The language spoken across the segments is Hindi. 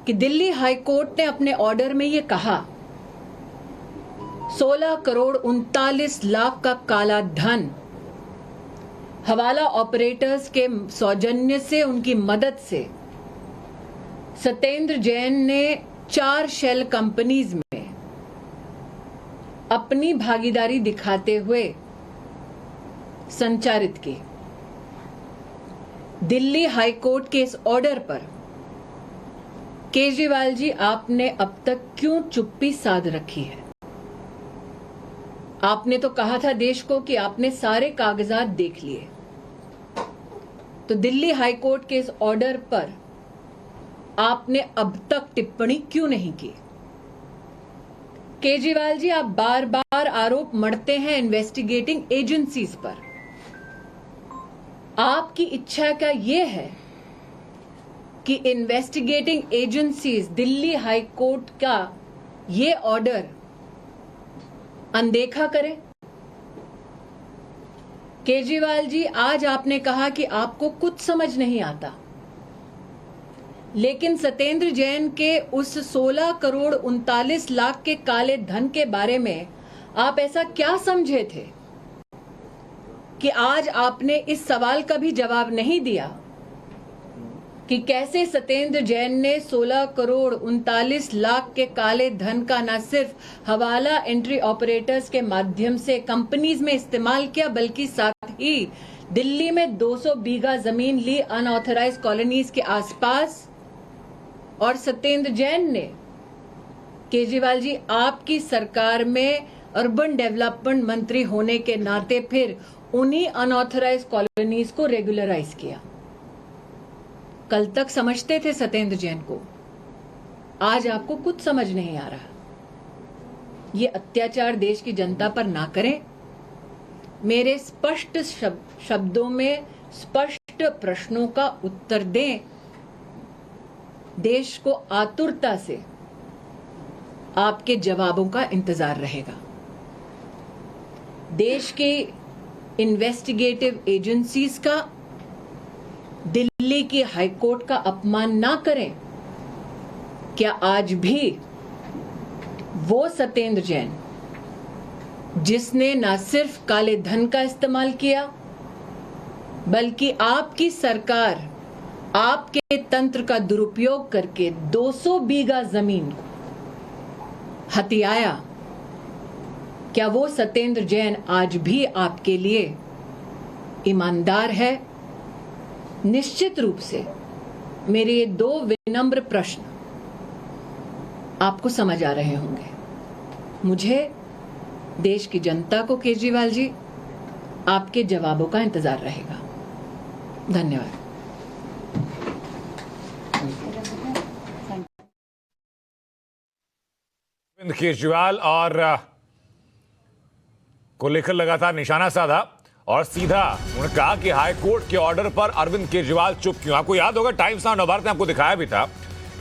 कि दिल्ली हाई कोर्ट ने अपने ऑर्डर में ये कहा 16 करोड़ 39 लाख का काला धन हवाला ऑपरेटर्स के सौजन्य से, उनकी मदद से सत्येंद्र जैन ने 4 शेल कंपनीज में अपनी भागीदारी दिखाते हुए संचारित की। दिल्ली हाई कोर्ट के इस ऑर्डर पर केजरीवाल जी आपने अब तक क्यों चुप्पी साध रखी है? आपने तो कहा था देश को कि आपने सारे कागजात देख लिए, तो दिल्ली हाई कोर्ट के इस ऑर्डर पर आपने अब तक टिप्पणी क्यों नहीं की? केजरीवाल जी, आप बार बार आरोप मढ़ते हैं इन्वेस्टिगेटिंग एजेंसीज पर। आपकी इच्छा का यह है कि investigating agencies Delhi high court का यह ऑर्डर अनदेखा करें। केजरीवाल जी, आज आपने कहा कि आपको कुछ समझ नहीं आता, लेकिन सत्येंद्र जैन के उस 16 करोड़ 39 लाख के काले धन के बारे में आप ऐसा क्या समझे थे कि आज आपने इस सवाल का भी जवाब नहीं दिया कि कैसे सत्येंद्र जैन ने 16 करोड़ 39 लाख के काले धन का न सिर्फ हवाला एंट्री ऑपरेटर्स के माध्यम से कंपनीज में इस्तेमाल किया, बल्कि साथ ही दिल्ली में 200 बीघा जमीन ली अनऑथराइज्ड कॉलोनीज के आसपास। और सत्येंद्र जैन ने, केजरीवाल जी, आपकी सरकार में अर्बन डेवलपमेंट मंत्री होने के नाते फिर उन्हीं अनऑथराइज्ड कॉलोनीज को रेगुलराइज किया। कल तक समझते थे सत्येंद्र जैन को, आज आपको कुछ समझ नहीं आ रहा। ये अत्याचार देश की जनता पर ना करें। मेरे स्पष्ट शब्दों में स्पष्ट प्रश्नों का उत्तर दें। देश को आतुरता से आपके जवाबों का इंतजार रहेगा। देश के इन्वेस्टिगेटिव एजेंसीज का, दिल्ली की हाई कोर्ट का अपमान ना करें। क्या आज भी वो सत्येंद्र जैन जिसने न सिर्फ काले धन का इस्तेमाल किया, बल्कि आपकी सरकार आपके तंत्र का दुरुपयोग करके 200 बीघा जमीन को हथियाया, क्या वो सत्येंद्र जैन आज भी आपके लिए ईमानदार है? निश्चित रूप से मेरे ये 2 विनम्र प्रश्न आपको समझ आ रहे होंगे। मुझे, देश की जनता को, केजरीवाल जी, आपके जवाबों का इंतजार रहेगा। धन्यवाद। अरविंद केजरीवाल और को लेकर लगातार निशाना साधा और सीधा उन्होंने कहा कि हाई कोर्ट के ऑर्डर पर अरविंद केजरीवाल चुप क्यों? आपको याद होगा टाइम्स नाउ नवभारत ने आपको दिखाया भी था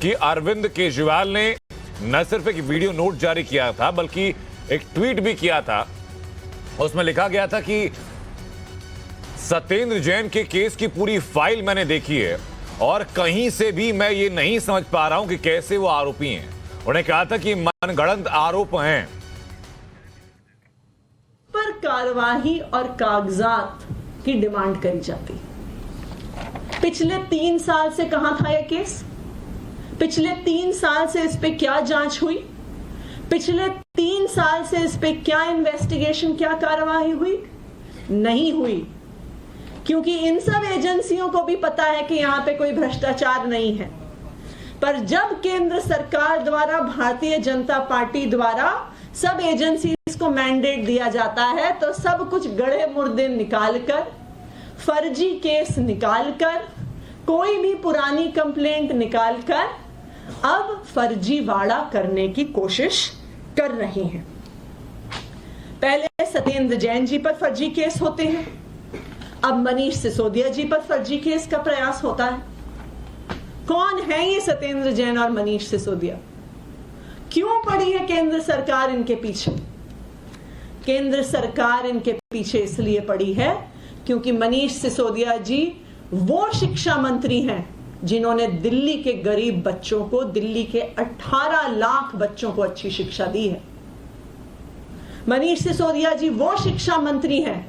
कि अरविंद केजरीवाल ने न सिर्फ एक वीडियो नोट जारी किया था, बल्कि एक ट्वीट भी किया था। उसमें लिखा गया था कि सत्येंद्र जैन के केस की पूरी फाइल मैंने देखी है और कहीं से भी मैं ये नहीं समझ पा रहा हूं कि कैसे वो आरोपी हैं। उन्होंने कहा था कि मनगढ़ंत आरोप हैं, पर कार्रवाई और कागजात की डिमांड करी जाती। पिछले 3 साल से कहां था यह केस? पिछले 3 साल से इस पे क्या जांच हुई? पिछले 3 साल से इस पे क्या इन्वेस्टिगेशन, क्या कार्रवाई हुई? नहीं हुई, क्योंकि इन सब एजेंसियों को भी पता है कि यहां पे कोई भ्रष्टाचार नहीं है। पर जब केंद्र सरकार द्वारा, भारतीय जनता पार्टी द्वारा सब एजेंसीज को मैंडेट दिया जाता है, तो सब कुछ गड़े मुर्दे निकालकर, फर्जी केस निकालकर, कोई भी पुरानी कंप्लेंट निकालकर अब फर्जीवाड़ा करने की कोशिश कर रही हैं। पहले सत्येंद्र जैन जी पर फर्जी केस होते हैं, अब मनीष सिसोदिया जी पर फर्जी केस का प्रयास होता है। कौन है ये सत्येंद्र जैन और मनीष सिसोदिया? क्यों पड़ी है केंद्र सरकार इनके पीछे? केंद्र सरकार इनके पीछे इसलिए पड़ी है क्योंकि मनीष सिसोदिया जी वो शिक्षा मंत्री हैं जिन्होंने दिल्ली के गरीब बच्चों को, दिल्ली के 18 लाख बच्चों को अच्छी शिक्षा दी है। मनीष सिसोदिया जी वो शिक्षा मंत्री हैं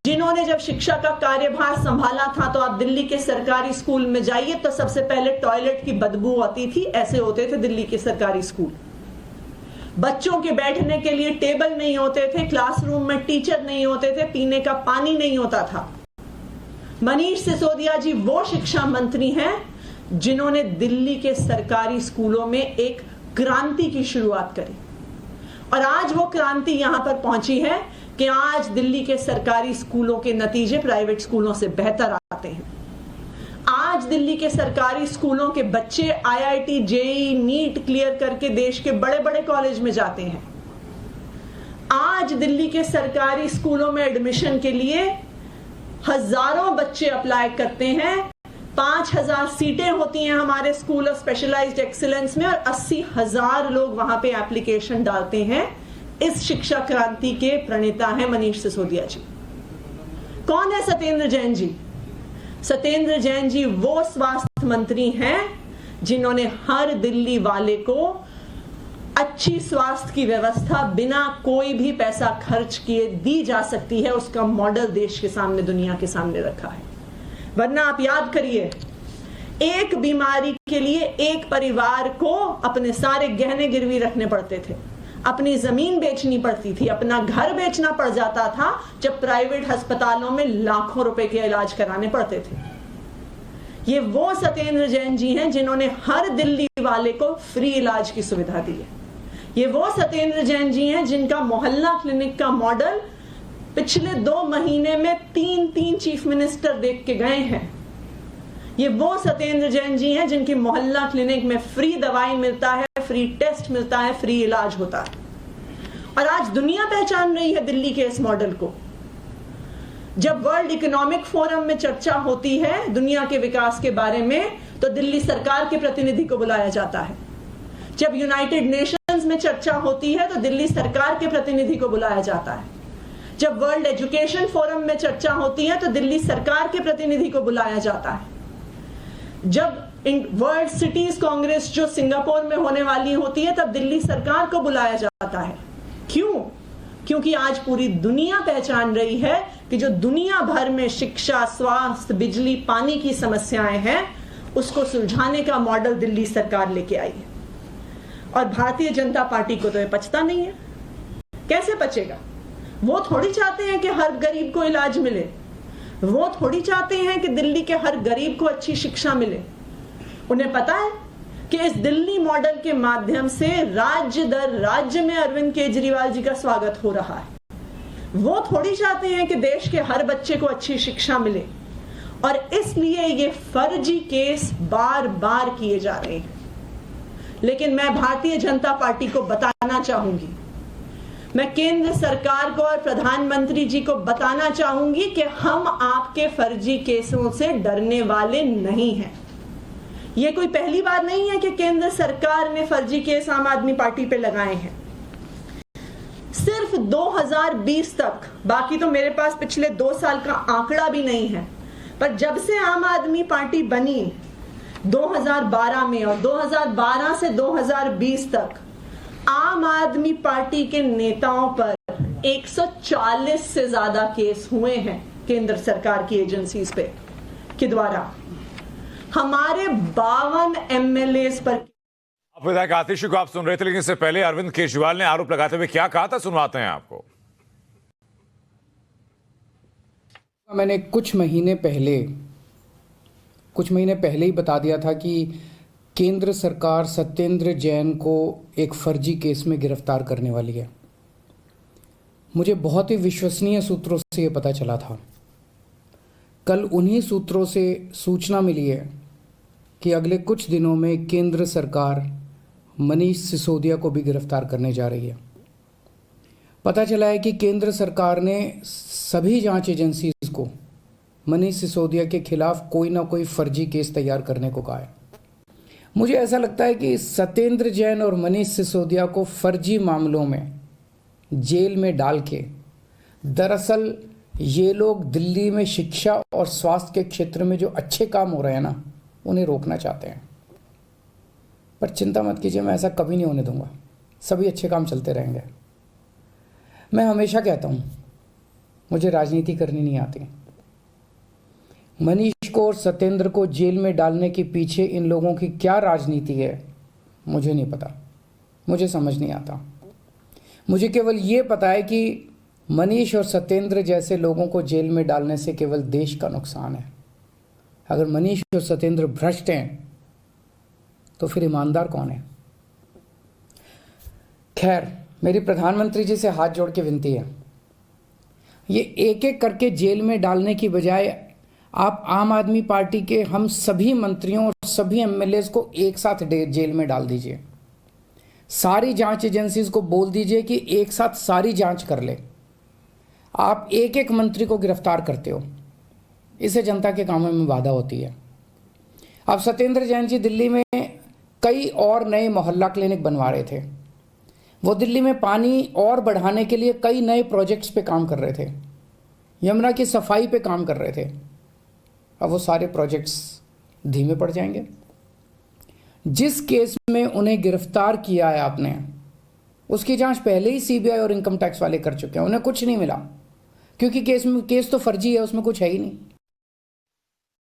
जिन्होंने जब शिक्षा का कार्यभार संभाला था, तो आप दिल्ली के सरकारी स्कूल में जाइए तो सबसे पहले टॉयलेट की बदबू आती थी। ऐसे होते थे दिल्ली के सरकारी स्कूल। बच्चों के बैठने के लिए टेबल नहीं होते थे, क्लासरूम में टीचर नहीं होते थे, पीने का पानी नहीं होता था। मनीष सिसोदिया जी वो शिक्षा मंत्री हैं जिन्होंने दिल्ली के सरकारी स्कूलों में एक क्रांति की शुरुआत करी, और आज वो क्रांति यहां पर पहुंची है कि आज दिल्ली के सरकारी स्कूलों के नतीजे प्राइवेट स्कूलों से बेहतर आते हैं। आज दिल्ली के सरकारी स्कूलों के बच्चे आईआईटी, जेईई, नीट क्लियर करके देश के बड़े बड़े कॉलेज में जाते हैं। आज दिल्ली के सरकारी स्कूलों में एडमिशन के लिए हजारों बच्चे अप्लाई करते हैं। 5000 सीटें होती हैं हमारे स्कूल ऑफ स्पेशलाइज्ड एक्सीलेंस में, और 80,000 लोग वहां पे एप्लीकेशन डालते हैं। इस शिक्षा क्रांति के प्रणेता हैं मनीष सिसोदिया जी। कौन है सत्येंद्र जैन जी? सत्येंद्र जैन जी वो स्वास्थ्य मंत्री हैं जिन्होंने हर दिल्ली वाले को अच्छी स्वास्थ्य की व्यवस्था बिना कोई भी पैसा खर्च किए दी जा सकती है, उसका मॉडल देश के सामने, दुनिया के सामने रखा है। वरना आप याद करिए, एक बीमारी के लिए एक परिवार को अपने सारे गहने गिरवी रखने पड़ते थे, अपनी जमीन बेचनी पड़ती थी, अपना घर बेचना पड़ जाता था जब प्राइवेट अस्पतालों में लाखों रुपए के इलाज कराने पड़ते थे। ये वो सत्येंद्र जैन जी हैं जिन्होंने हर दिल्ली वाले को फ्री इलाज की सुविधा दी है। ये वो सत्येंद्र जैन जी हैं जिनका मोहल्ला क्लिनिक का मॉडल पिछले 2 महीने में 3 चीफ मिनिस्टर देख के गए हैं। ये वो सत्येंद्र जैन जी हैं जिनकी मोहल्ला क्लिनिक में फ्री दवाई मिलता है, फ्री टेस्ट मिलता है, फ्री इलाज होता है। और आज दुनिया पहचान रही है दिल्ली के इस मॉडल को। जब वर्ल्ड इकोनॉमिक फोरम में चर्चा होती है दुनिया के विकास के बारे में, तो दिल्ली सरकार के प्रतिनिधि को बुलाया जाता है। जब यूनाइटेड नेशंस में चर्चा होती है तो दिल्ली सरकार के प्रतिनिधि को बुलाया जाता है। जब वर्ल्ड एजुकेशन फोरम में चर्चा होती है तो दिल्ली सरकार के प्रतिनिधि को बुलाया जाता है। जब वर्ल्ड सिटीज कांग्रेस जो सिंगापुर में होने वाली होती है, तब दिल्ली सरकार को बुलाया जाता है। क्यों? क्योंकि आज पूरी दुनिया पहचान रही है कि जो दुनिया भर में शिक्षा, स्वास्थ्य, बिजली, पानी की समस्याएं हैं, उसको सुलझाने का मॉडल दिल्ली सरकार लेके आई है। और भारतीय जनता पार्टी को तो ये पचता नहीं है। कैसे पचेगा? वो थोड़ी चाहते हैं कि हर गरीब को इलाज मिले, वो थोड़ी चाहते हैं कि दिल्ली के हर गरीब को अच्छी शिक्षा मिले। उन्हें पता है कि इस दिल्ली मॉडल के माध्यम से राज्य दर राज्य में अरविंद केजरीवाल जी का स्वागत हो रहा है। वो थोड़ी चाहते हैं कि देश के हर बच्चे को अच्छी शिक्षा मिले, और इसलिए ये फर्जी केस बार बार किए जा रहे हैं। लेकिन मैं भारतीय जनता पार्टी को बताना चाहूंगी, मैं केंद्र सरकार को और प्रधानमंत्री जी को बताना चाहूंगी कि हम आपके फर्जी केसों से डरने वाले नहीं हैं। यह कोई पहली बार नहीं है कि केंद्र सरकार ने फर्जी केस आम आदमी पार्टी पे लगाए हैं। सिर्फ 2020 तक, बाकी तो मेरे पास पिछले 2 साल का आंकड़ा भी नहीं है, पर जब से आम आदमी पार्टी बनी 2012 में, और 2012 से 2020 तक आम आदमी पार्टी के नेताओं पर 140 से ज्यादा केस हुए हैं केंद्र सरकार की एजेंसीज पे के द्वारा। हमारे 52 एमएलए पर। विधायक आतिशी को आप सुन रहे थे, लेकिन इससे पहले अरविंद केजरीवाल ने आरोप लगाते हुए क्या कहा था, सुनवाते हैं आपको। मैंने कुछ महीने पहले ही बता दिया था कि केंद्र सरकार सत्येंद्र जैन को एक फर्जी केस में गिरफ्तार करने वाली है। मुझे बहुत ही विश्वसनीय सूत्रों से ये पता चला था। कल उन्हीं सूत्रों से सूचना मिली है कि अगले कुछ दिनों में केंद्र सरकार मनीष सिसोदिया को भी गिरफ्तार करने जा रही है। पता चला है कि केंद्र सरकार ने सभी जांच एजेंसीज को मनीष सिसोदिया के खिलाफ कोई ना कोई फर्जी केस तैयार करने को कहा है। मुझे ऐसा लगता है कि सत्येंद्र जैन और मनीष सिसोदिया को फर्जी मामलों में जेल में डाल के दरअसल ये लोग दिल्ली में शिक्षा और स्वास्थ्य के क्षेत्र में जो अच्छे काम हो रहे हैं ना, उन्हें रोकना चाहते हैं। पर चिंता मत कीजिए, मैं ऐसा कभी नहीं होने दूंगा। सभी अच्छे काम चलते रहेंगे। मैं हमेशा कहता हूँ मुझे राजनीति करनी नहीं आती। मनीष को और सत्येंद्र को जेल में डालने के पीछे इन लोगों की क्या राजनीति है मुझे नहीं पता, मुझे समझ नहीं आता। मुझे केवल ये पता है कि मनीष और सत्येंद्र जैसे लोगों को जेल में डालने से केवल देश का नुकसान है। अगर मनीष और सत्येंद्र भ्रष्ट हैं तो फिर ईमानदार कौन है? खैर, मेरी प्रधानमंत्री जी से हाथ जोड़ के विनती है, ये एक एक करके जेल में डालने की बजाय आप आम आदमी पार्टी के हम सभी मंत्रियों और सभी एमएलए को एक साथ जेल में डाल दीजिए। सारी जांच एजेंसीज को बोल दीजिए कि एक साथ सारी जांच कर ले। आप एक एक मंत्री को गिरफ्तार करते हो, इससे जनता के कामों में बाधा होती है। अब सत्येंद्र जैन जी दिल्ली में कई और नए मोहल्ला क्लिनिक बनवा रहे थे। वो दिल्ली में पानी और बढ़ाने के लिए कई नए प्रोजेक्ट्स पे काम कर रहे थे, यमुना की सफाई पे काम कर रहे थे। अब वो सारे प्रोजेक्ट्स धीमे पड़ जाएंगे। जिस केस में उन्हें गिरफ्तार किया है आपने, उसकी जांच पहले ही सीबीआई और इनकम टैक्स वाले कर चुके हैं। उन्हें कुछ नहीं मिला क्योंकि केस तो फर्जी है, उसमें कुछ है ही नहीं।